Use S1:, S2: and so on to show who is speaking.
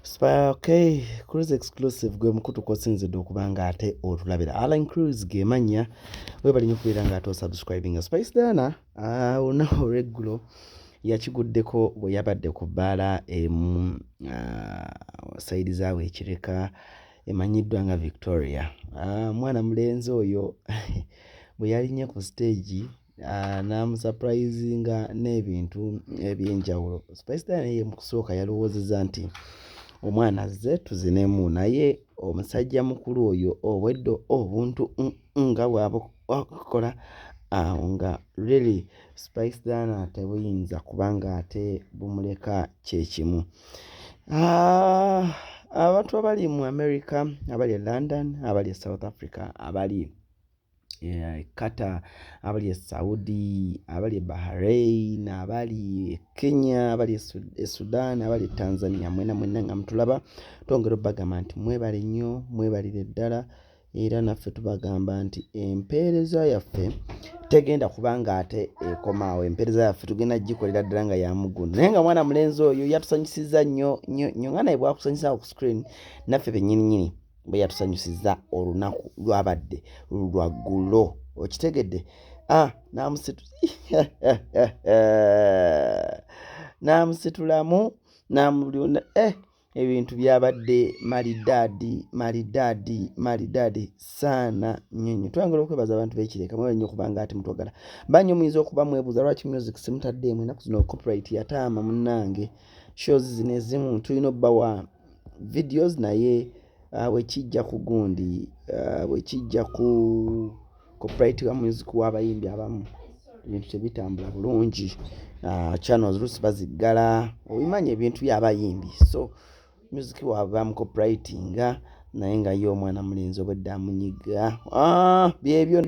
S1: Okay, cruise exclusive gwe mukutu kosinzidde okubanga ate otulabira Align Cruise gemanya webali nyukubira nga ate subscribing Spice Dana unaho regulo yakiguddeko bwe yabadde ku bbaala emu saidi zaawe ekireka emanyiddwa nga Victoria. Mwana mulenzi oyo bwe yalinye ku stage n'amusurprisinga n'ebintu ebyenjawulo. Spice Dana ye mu kusooka yalowoozezza nti omwana azze tuzinemu naye omusajja mukulu oyo obweddo obuntu nga bw'abukola nga really Spice Dana tebuyinza kubanga ate bumuleka kyekimu. Abantu abali mu America, abali e London, abali e South Africa, abali Qatar, abali e Saudi, abali e Bahrain, abali e Kenya, abali e Sudan, abali e Tanzania, mwena nga mutulaba twongera obbagamba nti mwebale nnyo, mwebalire ddala era naffe tubagamba nti empeereza yaffe tegenda kubanga ate ekomaawo. Empeereza yaffe tugenda gikolera ddala nga ya mugundu. Naye nga mwana mulenzi oyo yatusanyusizza nnyo nga naye bwakusanyusa ku screen naffe bennyini bwe yatusanyusizza olunaku lwabadde lwaggulo. Okitegedde? Namusitulamu namulunda ebintu byabadde malidaadi saana nnyo. Twongera okwebaza abantu b'ekireka mwe nnyo kubanga ate mutwagala. Banyo muyinza okuba mwebuuza lwaki music simutaddeemu ennaku zino copyright yataama munnange. Shows zino ezimu tulina obbawa videos naye bwekijja ku gundi bwekijja ku copyright wa music w'abayimbi abamu ebintu tebitambula bulungi. Channels lusi baziggala obimanya ebintu by'abayimbi, so music wabamu copyrightinga naye nga ye omwana mulenzi obwedda amunyiga byebyo.